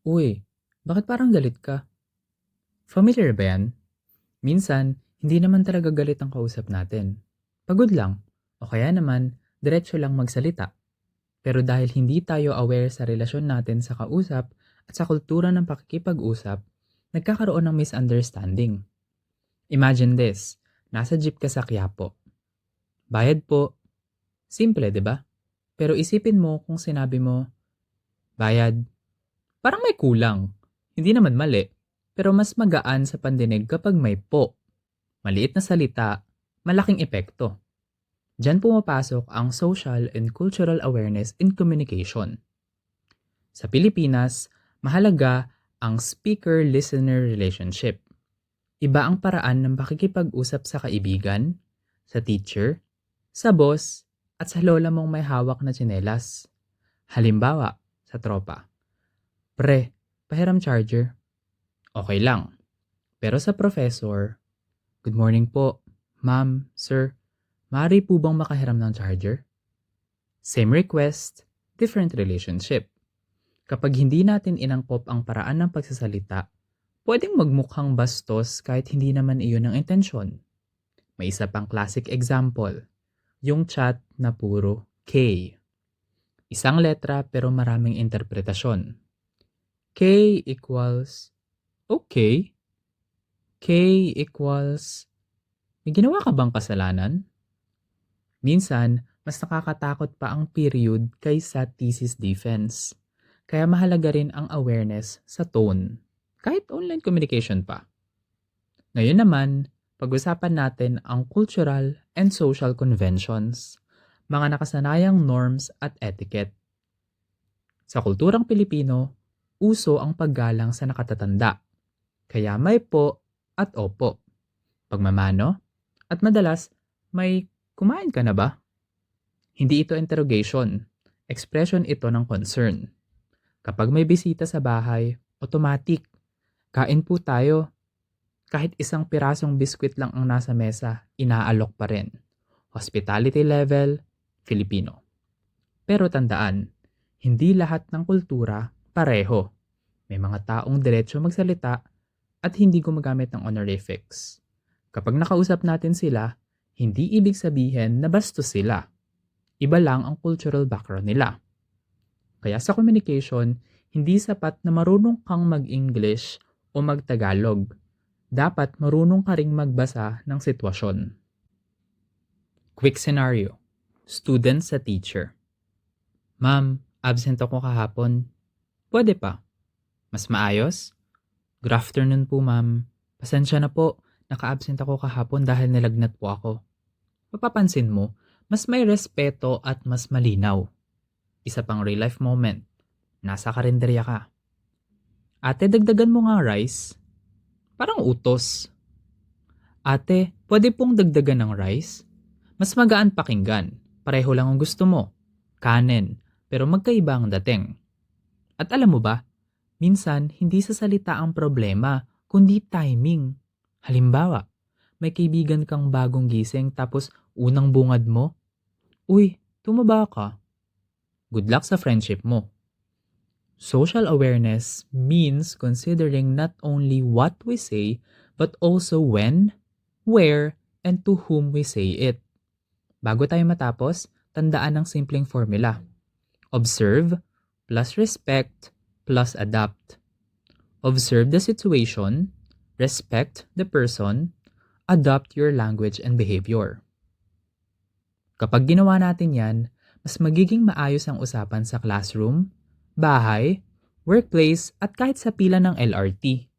Uy, bakit parang galit ka? Familiar ba yan? Minsan, hindi naman talaga galit ang kausap natin. Pagod lang. O kaya naman, diretso lang magsalita. Pero dahil hindi tayo aware sa relasyon natin sa kausap at sa kultura ng pakikipag-usap, nagkakaroon ng misunderstanding. Imagine this, nasa jeep ka sa Quiapo. Bayad po. Simple, di ba? Pero isipin mo kung sinabi mo, bayad. Parang may kulang. Hindi naman mali. Pero mas magaan sa pandinig kapag may po. Maliit na salita, malaking epekto. Diyan pumapasok ang social and cultural awareness in communication. Sa Pilipinas, mahalaga ang speaker-listener relationship. Iba ang paraan ng pakikipag-usap sa kaibigan, sa teacher, sa boss, at sa lola mong may hawak na tsinelas. Halimbawa, sa tropa. Pre, pahiram charger. Okay lang. Pero sa professor, good morning po, ma'am, sir. Maaari po bang makahiram ng charger? Same request, different relationship. Kapag hindi natin inangkop ang paraan ng pagsasalita, pwedeng magmukhang bastos kahit hindi naman iyon ang intensyon. May isa pang classic example, yung chat na puro K. Isang letra pero maraming interpretasyon. K equals okay. K equals may ginawa ka bang kasalanan? Minsan, mas nakakatakot pa ang period kaysa thesis defense. Kaya mahalaga rin ang awareness sa tone, kahit online communication pa. Ngayon naman, pag-usapan natin ang cultural and social conventions, mga nakasanayang norms at etiquette. Sa kulturang Pilipino, uso ang paggalang sa nakatatanda, kaya may po at opo, pagmamano, at madalas may kumain ka na ba? Hindi ito interrogation, expression ito ng concern. Kapag may bisita sa bahay, automatic, kain po tayo. Kahit isang pirasong biskwit lang ang nasa mesa, inaalok pa rin. Hospitality level, Filipino. Pero tandaan, hindi lahat ng kultura pareho. May mga taong diretso magsalita at hindi gumagamit ng honorifics. Kapag nakausap natin sila, hindi ibig sabihin na bastos sila. Iba lang ang cultural background nila. Kaya sa communication, hindi sapat na marunong kang mag-English o mag-Tagalog. Dapat marunong ka ring magbasa ng sitwasyon. Quick scenario. Student sa teacher. Ma'am, absent ako kahapon. Pwede pa. Mas maayos? Good afternoon po, ma'am. Pasensya na po, naka-absent ako kahapon dahil nilagnat po ako. Mapapansin mo, mas may respeto at mas malinaw. Isa pang real life moment. Nasa karinderya ka. Ate, dagdagan mo nga rice. Parang utos. Ate, pwede pong dagdagan ng rice? Mas magaan pakinggan. Pareho lang ang gusto mo. Kanin. Pero magkaiba ang dating. At alam mo ba, minsan hindi sa salita ang problema, kundi timing. Halimbawa, may kaibigan kang bagong gising tapos unang bungad mo, uy, tumaba ka. Good luck sa friendship mo. Social awareness means considering not only what we say, but also when, where, and to whom we say it. Bago tayo matapos, tandaan ang simpleng formula. Observe plus respect plus adapt. Observe the situation, respect the person, adopt your language and behavior. Kapag ginawa natin yan, mas magiging maayos ang usapan sa classroom, bahay, workplace at kahit sa pila ng LRT.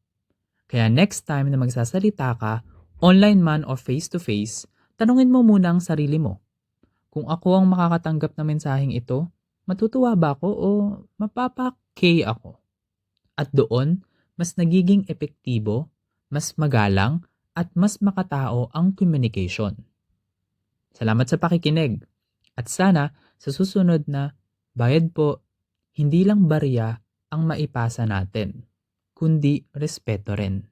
Kaya next time na magsasalita ka, online man o face-to-face, tanungin mo muna ang sarili mo. Kung ako ang makakatanggap ng mensaheng ito, matutuwa ba ako o mapapa-K ako? At doon, mas nagiging epektibo, mas magalang, at mas makatao ang communication. Salamat sa pakikinig. At sana sa susunod na bayad po, hindi lang barya ang maipasa natin, kundi respeto rin.